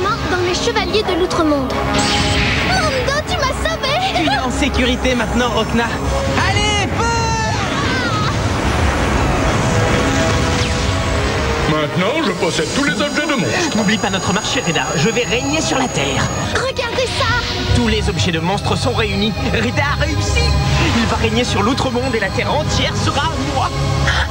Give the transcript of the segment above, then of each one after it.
maman dans les chevaliers de l'Outre-Monde. Mondo, tu m'as sauvé! Tu es en sécurité maintenant, Rokna. Allez, feu! Maintenant, je possède tous les objets de monstres. N'oublie pas notre marché, Reda. Je vais régner sur la Terre. Regardez ça! Tous les objets de monstres sont réunis. Reda a réussi. Il va régner sur l'Outre-Monde et la Terre entière sera à moi.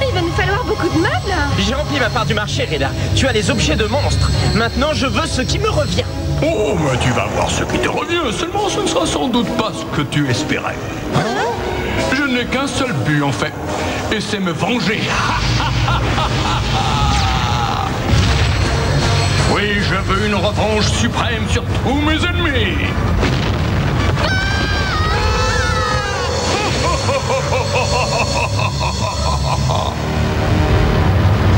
Il va nous falloir beaucoup de meubles. J'ai rempli ma part du marché, Reda. Tu as les objets de monstres. Maintenant, je veux ce qui me revient. Oh, mais tu vas voir ce qui te revient. Seulement, ce ne sera sans doute pas ce que tu espérais. Je n'ai qu'un seul but, en fait. Et c'est me venger. Oui, je veux une revanche suprême sur tous mes ennemis.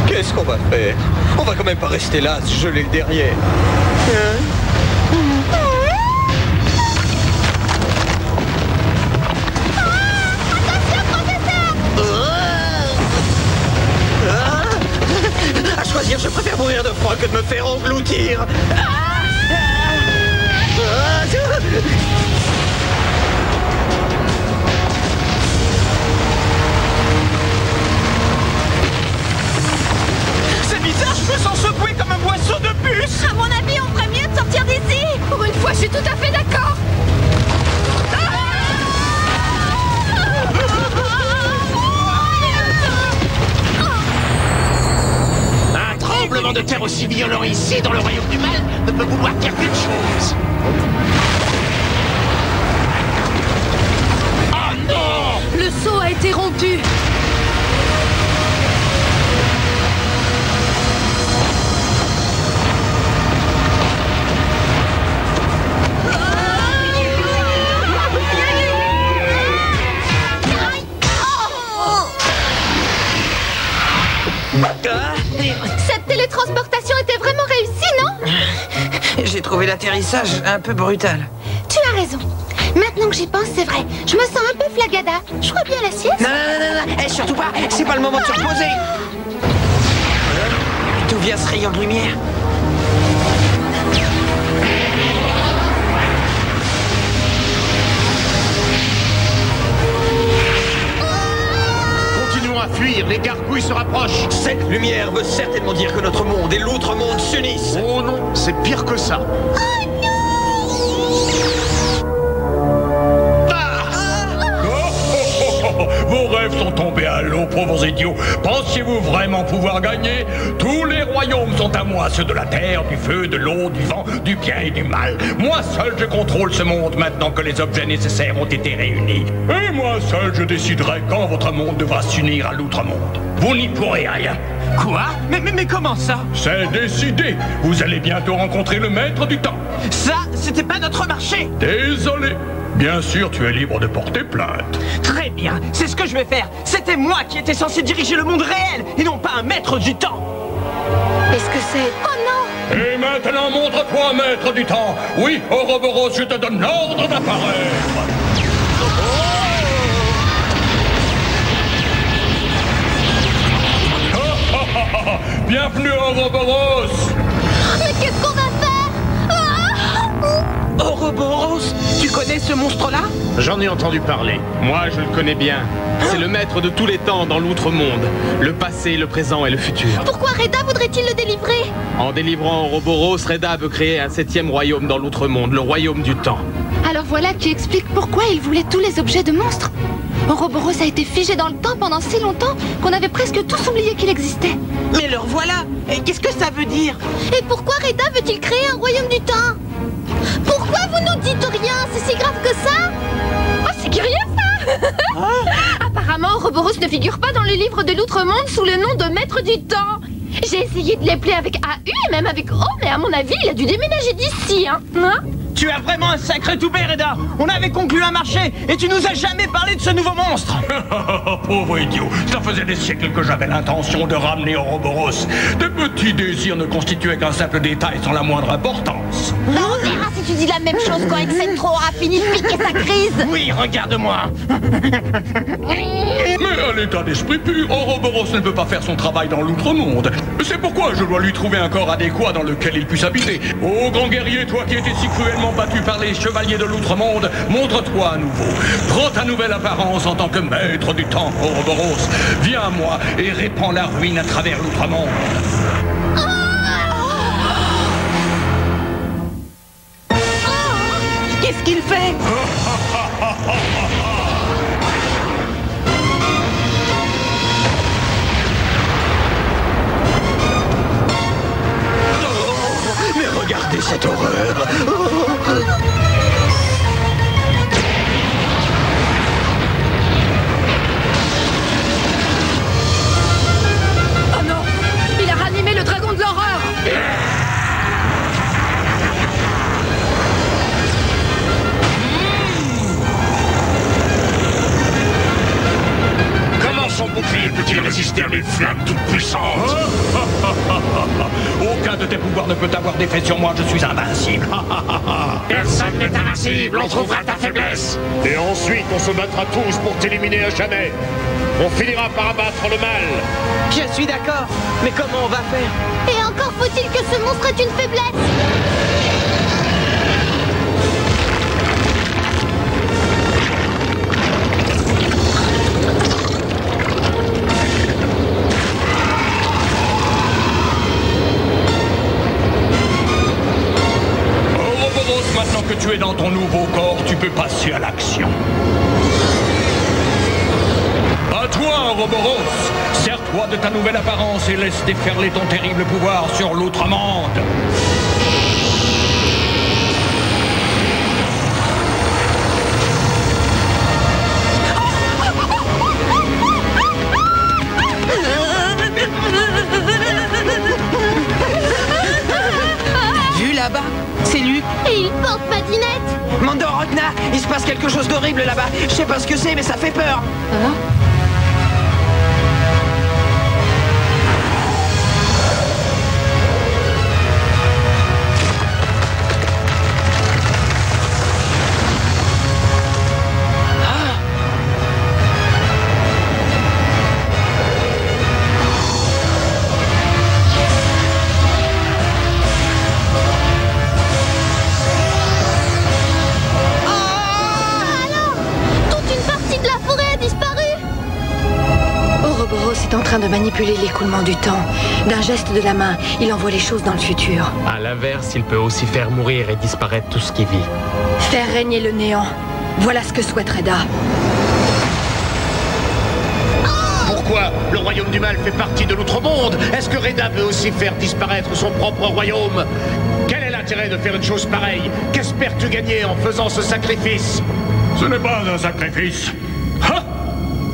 Qu'est-ce qu'on va faire? On va quand même pas rester là, se geler le derrière. À choisir, je préfère mourir de froid que de me faire engloutir. C'est bizarre, je me sens secoué comme un boisseau de puce. À mon avis, on ferait mieux de sortir d'ici. Pour une fois, je suis tout à fait d'accord. Un tremblement de terre aussi violent ici, dans le royaume du mal, ne peut vouloir dire qu'une chose. Oh non! Le seau a été rompu. Cette télétransportation était vraiment réussie, non? J'ai trouvé l'atterrissage un peu brutal. Tu as raison. Maintenant que j'y pense, c'est vrai. Je me sens un peu flagada. Je crois bien la sieste. Non, surtout pas, c'est pas le moment de se reposer. D'où vient ce rayon de lumière? Continuons à fuir, les gargouilles se rapprochent. Cette lumière veut certainement dire que notre monde et l'Outre-Monde s'unissent. Oh non, c'est pire que ça. Vos rêves sont tombés à l'eau, pauvres idiots. Pensiez-vous vraiment pouvoir gagner? Tous les royaumes sont à moi, ceux de la terre, du feu, de l'eau, du vent, du bien et du mal. Moi seul, je contrôle ce monde maintenant que les objets nécessaires ont été réunis. Et moi seul, je déciderai quand votre monde devra s'unir à l'Outre-Monde. Vous n'y pourrez rien. Quoi? Mais comment ça? C'est décidé. Vous allez bientôt rencontrer le maître du temps. Ça, c'était pas notre marché. Désolé. Bien sûr, tu es libre de porter plainte. Très bien, c'est ce que je vais faire. C'était moi qui étais censé diriger le monde réel et non pas un maître du temps. Est-ce que c'est... Oh non! Et maintenant, montre-toi, maître du temps. Oui, Ouroboros, je te donne l'ordre d'apparaître. Bienvenue, Ouroboros. Mais qu'est-ce qu'on va faire? Ouroboros, tu connais ce monstre-là? J'en ai entendu parler. Moi, je le connais bien. C'est le maître de tous les temps dans l'Outre-Monde. Le passé, le présent et le futur. Pourquoi Reda voudrait-il le délivrer? En délivrant Ouroboros, Reda veut créer un 7e royaume dans l'Outre-Monde, le royaume du temps. Alors voilà qui explique pourquoi il voulait tous les objets de monstres. Ouroboros a été figé dans le temps pendant si longtemps qu'on avait presque tous oublié qu'il existait. Mais le voilà. Et qu'est-ce que ça veut dire? Et pourquoi Reda veut-il créer un royaume du temps? Pourquoi vous nous dites rien? C'est si grave que ça? Oh, c'est curieux ça. Apparemment, Ouroboros ne figure pas dans le livre de l'Outre-Monde sous le nom de Maître du Temps. J'ai essayé de l'appeler avec AU et même avec O, mais à mon avis, il a dû déménager d'ici, hein? Tu as vraiment un sacré toupet, Reda. On avait conclu un marché et tu nous as jamais parlé de ce nouveau monstre. Pauvre idiot, ça faisait des siècles que j'avais l'intention de ramener Ouroboros. De petits désirs ne constituaient qu'un simple détail sans la moindre importance. On verra si que tu dis la même chose quand Excentro aura fini de piquer sa crise. Oui, regarde-moi. Mais à l'état d'esprit pur, Ouroboros ne peut pas faire son travail dans l'outre-monde. C'est pourquoi je dois lui trouver un corps adéquat dans lequel il puisse habiter. Ô grand guerrier, toi qui étais si cruellement battu par les chevaliers de l'outre-monde, montre-toi à nouveau. Prends ta nouvelle apparence en tant que maître du temps, Ouroboros. Viens à moi et répands la ruine à travers l'outre-monde. Qu'est-ce qu'il fait? Mais regardez cette horreur. Oh non! Il a ranimé le dragon de l'horreur! Comment son bouclier peut-il résister à mes flammes toutes puissantes? Aucun de tes pouvoirs ne peut avoir d'effet sur moi, je suis invincible. Personne n'est invincible, on trouvera ta faiblesse. Et ensuite, on se battra tous pour t'éliminer à jamais. On finira par abattre le mal. Je suis d'accord, mais comment on va faire? Et encore faut-il que ce monstre ait une faiblesse! Ouroboros, maintenant que tu es dans ton nouveau corps, tu peux passer à l'action. À toi, Ouroboros! Sers-toi de ta nouvelle apparence et laisse déferler ton terrible pouvoir sur l'outre-monde. Vu là-bas, c'est Luc. Et il porte patinette! Mandorogna, il se passe quelque chose d'horrible là-bas. Je sais pas ce que c'est, mais ça fait peur. est en train de manipuler l'écoulement du temps. D'un geste de la main, il envoie les choses dans le futur. À l'inverse, il peut aussi faire mourir et disparaître tout ce qui vit. Faire régner le néant. Voilà ce que souhaite Reda. Pourquoi? Le royaume du mal fait partie de l'outre-monde. Est-ce que Reda veut aussi faire disparaître son propre royaume? Quel est l'intérêt de faire une chose pareille? Qu'espères-tu gagner en faisant ce sacrifice? Ce n'est pas un sacrifice. Hein?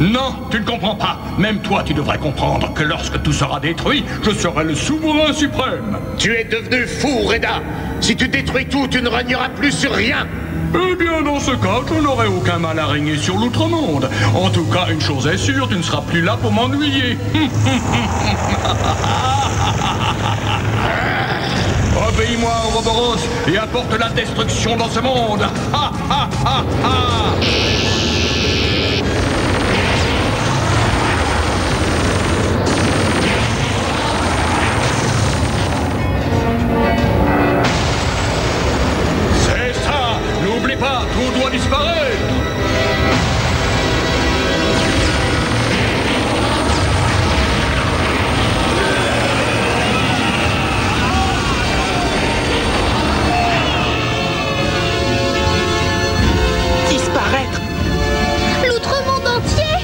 Non, tu ne comprends pas. Même toi, tu devrais comprendre que lorsque tout sera détruit, je serai le souverain suprême. Tu es devenu fou, Reda. Si tu détruis tout, tu ne régneras plus sur rien. Eh bien, dans ce cas, je n'aurai aucun mal à régner sur l'outre-monde. En tout cas, une chose est sûre, tu ne seras plus là pour m'ennuyer. Obéis-moi, Ouroboros, et apporte la destruction dans ce monde. Ha, ha, ha, ha. C'est ça. N'oublie pas, tout doit disparaître. Disparaître? L'outre-monde entier?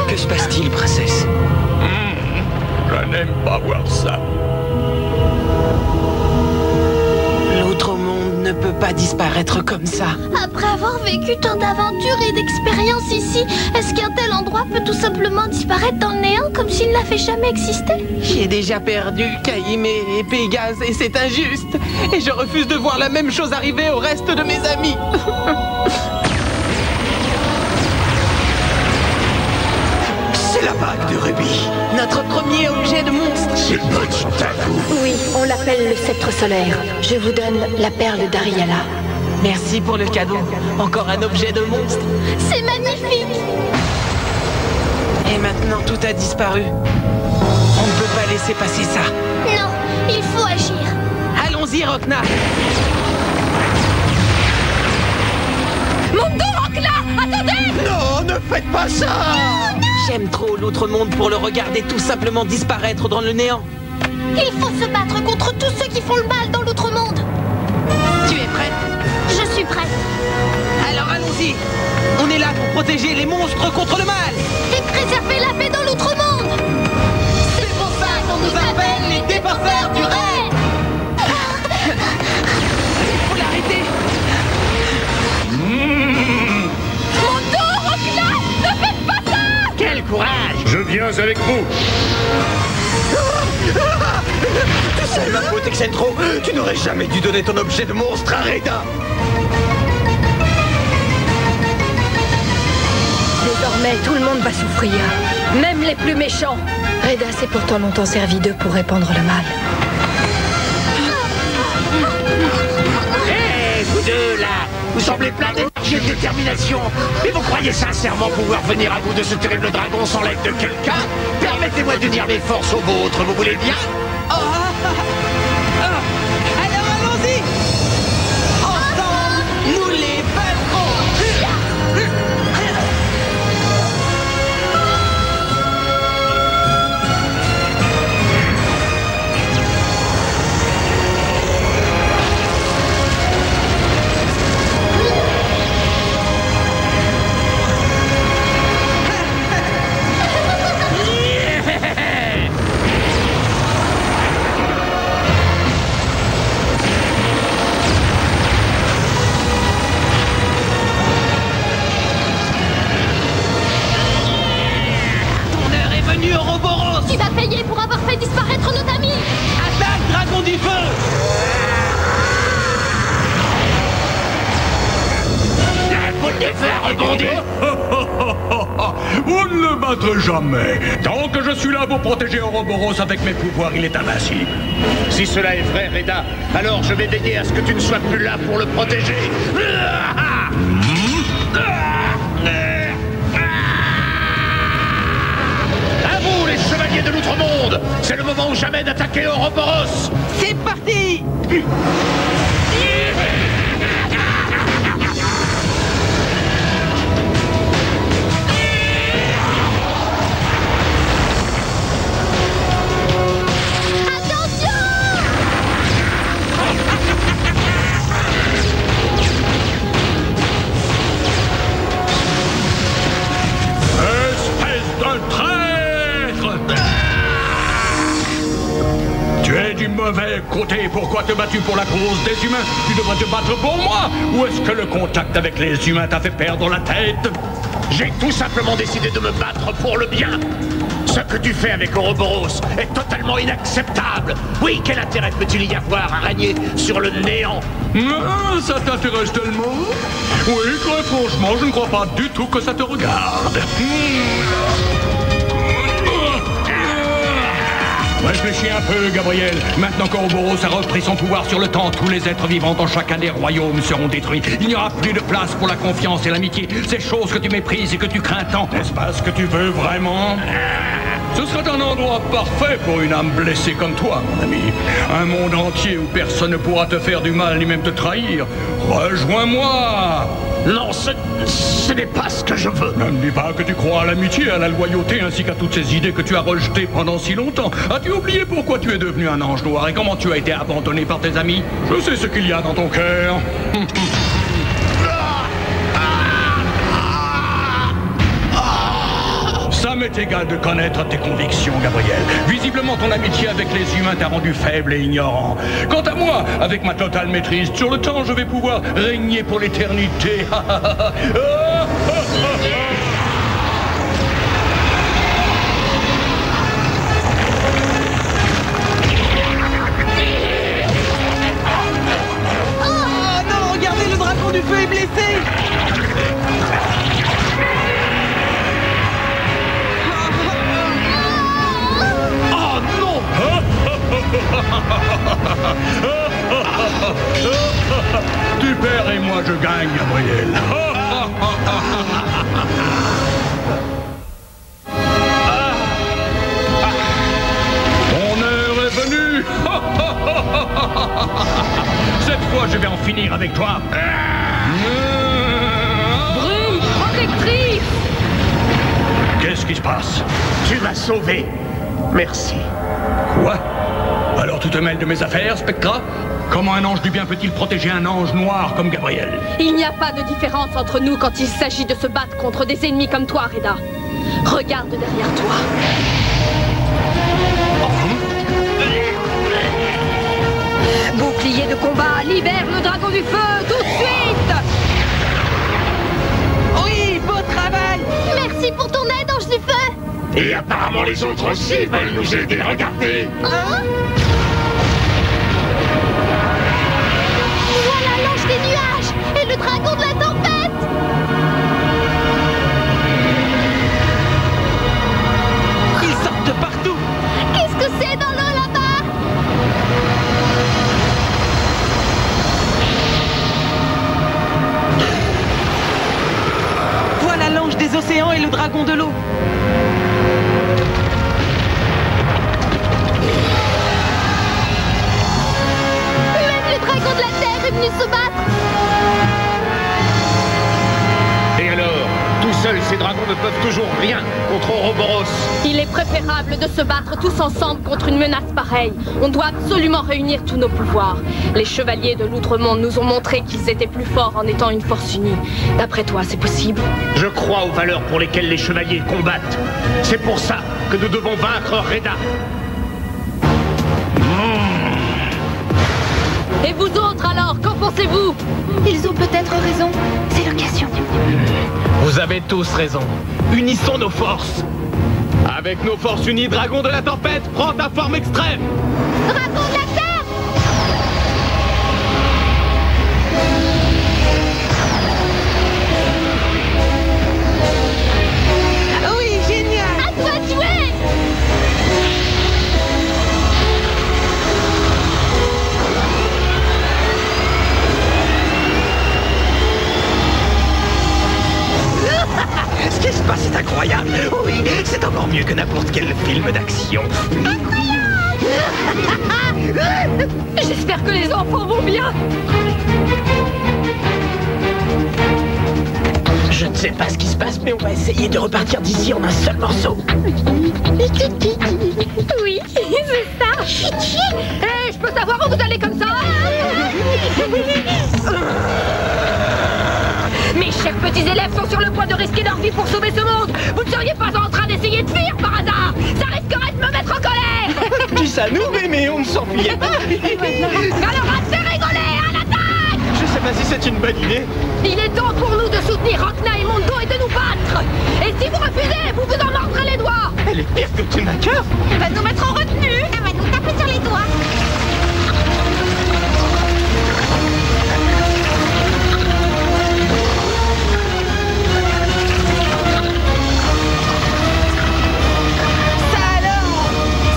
Que se passe-t-il, princesse? Je n'aime pas voir ça. L'outre-monde ne peut pas disparaître comme ça. Après avoir vécu tant d'aventures et d'expériences ici, est-ce qu'un tel endroit peut tout simplement disparaître dans le néant comme s'il n'avait jamais existé? J'ai déjà perdu Caïmé et Pégase et c'est injuste. Et je refuse de voir la même chose arriver au reste de mes amis. rubis. Notre premier objet de monstre. Ces bonnes sont à vous. Oui, on l'appelle le sceptre solaire. Je vous donne la perle d'Ariala. Merci pour le cadeau. Encore un objet de monstre. C'est magnifique. Et maintenant, tout a disparu. On ne peut pas laisser passer ça. Non, il faut agir. Allons-y, Rokna. Mon dos, Rokna! Attendez! Non, ne faites pas ça! J'aime trop l'outre-monde pour le regarder tout simplement disparaître dans le néant. Il faut se battre contre tous ceux qui font le mal dans l'outre-monde. Tu es prête? Je suis prête. Alors allons-y. On est là pour protéger les monstres contre le mal. Et préserver la paix dans l'outre-monde. C'est pour ça qu'on nous appelle les défenseurs du raid. Il faut l'arrêter. Mon dos, Rokna! Ne faites pas ça! Quel courage! Je viens avec vous. C'est ma faute, Excentro. Tu n'aurais jamais dû donner ton objet de monstre à Reda. Désormais, tout le monde va souffrir. Même les plus méchants. Reda s'est pourtant longtemps servi d'eux pour répandre le mal. Hé, vous deux, là! Vous semblez plein d'énergie et de détermination. Mais vous croyez sincèrement pouvoir venir à bout de ce terrible dragon sans l'aide de quelqu'un? Permettez-moi d'unir mes forces aux vôtres, vous voulez bien? Alors allons-y. Ensemble, nous les vaincrons. Ouroboros! Tu vas payer pour avoir fait disparaître nos amis! Attaque, dragon du feu! Vous le faire rebondir! Vous ne le battrez jamais. Tant que je suis là pour protéger Ouroboros avec mes pouvoirs, il est invincible. Si cela est vrai, Reda, alors je vais veiller à ce que tu ne sois plus là pour le protéger. À vous, les chevaliers de l'outre-monde! C'est le moment ou jamais d'attaquer Ouroboros! C'est parti! Mauvais côté, pourquoi te bats-tu pour la cause des humains? Tu devrais te battre pour moi. Ou est-ce que le contact avec les humains t'a fait perdre la tête? J'ai tout simplement décidé de me battre pour le bien. Ce que tu fais avec Ouroboros est totalement inacceptable. Oui, quel intérêt peut-il y avoir à régner sur le néant? Ah, ça t'intéresse tellement? Oui, très franchement, je ne crois pas du tout que ça te regarde. Réfléchis un peu, Gabriel. Maintenant qu'Ouroboros a repris son pouvoir sur le temps, tous les êtres vivants dans chacun des royaumes seront détruits. Il n'y aura plus de place pour la confiance et l'amitié. Ces choses que tu méprises et que tu crains tant. N'est-ce pas ce que tu veux vraiment? Ce serait un endroit parfait pour une âme blessée comme toi, mon ami. Un monde entier où personne ne pourra te faire du mal ni même te trahir. Rejoins-moi! Non, ce n'est pas ce que je veux. Ne me dis pas que tu crois à l'amitié, à la loyauté, ainsi qu'à toutes ces idées que tu as rejetées pendant si longtemps. As-tu oublié pourquoi tu es devenu un ange noir et comment tu as été abandonné par tes amis? Je sais ce qu'il y a dans ton cœur. Ça m'est égal de connaître tes convictions, Gabriel. Visiblement, ton amitié avec les humains t'a rendu faible et ignorant. Quant à moi, avec ma totale maîtrise sur le temps, je vais pouvoir régner pour l'éternité. Oh non, regardez, le dragon du feu est blessé! je gagne, Gabriel. Ton heure est venue. Cette fois, je vais en finir avec toi. Brume protectrice! Qu'est-ce qui se passe? Tu m'as sauvé. Merci. Quoi? Alors tu te mêles de mes affaires, Spectra? Comment un ange du bien peut-il protéger un ange noir comme Gabriel? Il n'y a pas de différence entre nous quand il s'agit de se battre contre des ennemis comme toi, Reda. Regarde derrière toi. Bouclier de combat, libère le dragon du feu, tout de suite! Oui, beau travail! Merci pour ton aide, ange du feu. Et apparemment les autres aussi veulent nous aider. Regardez. Hein? Voilà l'ange des nuages et le dragon de la tempête. Ils sortent de partout! Qu'est-ce que c'est dans l'eau là-bas? Voilà l'ange des océans et le dragon de l'eau. Même le dragon de la terre est venu se battre. Et alors, tout seuls, ces dragons ne peuvent toujours rien contre Ouroboros. Il est préférable de se battre tous ensemble contre une menace pareille. On doit absolument réunir tous nos pouvoirs. Les chevaliers de l'Outre-Monde nous ont montré qu'ils étaient plus forts en étant une force unie. D'après toi, c'est possible? Je crois aux valeurs pour lesquelles les chevaliers combattent. C'est pour ça que nous devons vaincre Reda. Et vous autres alors, qu'en pensez-vous? Ils ont peut-être raison. C'est l'occasion. Vous avez tous raison. Unissons nos forces. Avec nos forces unies, dragon de la tempête, prends ta forme extrême. Dragon de la terre. Oui, génial! À toi de jouer. Ce qui se passe est incroyable. Oui, c'est encore mieux que n'importe quel film d'action. J'espère que les enfants vont bien. Je ne sais pas ce qui se passe, mais on va essayer de repartir d'ici en un seul morceau. Oui, c'est ça. Hé, je peux savoir où vous allez comme ça? Mes chers petits élèves sont sur le point de risquer leur vie pour sauver ce monde. Vous ne seriez pas en train d'essayer de fuir par hasard? Ça risquerait de me mettre en colère. Dis ça nous, mais on ne s'enfuyait pas. Alors assez rigoler, à l'attaque! Je sais pas si c'est une bonne idée. Il est temps pour nous de soutenir Rokna et Mondo et de nous battre. Et si vous refusez, vous vous en mordrez les doigts. Elle est pire que Tunaker. Elle va nous mettre en retenue. Elle va nous taper sur les doigts.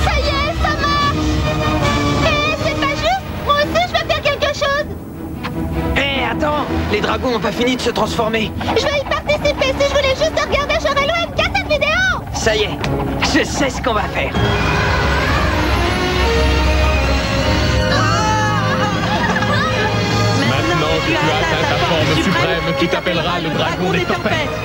Ça y est, ça marche. Eh, c'est pas juste. Moi aussi, je vais faire quelque chose. Hé, attends! Les dragons n'ont pas fini de se transformer. Je vais y participer. Si je voulais juste regarder, j'aurais loué une cassette vidéo. Ça y est, je sais ce qu'on va faire. Maintenant que tu as atteint ta forme suprême, tu t'appelleras le dragon des tempêtes.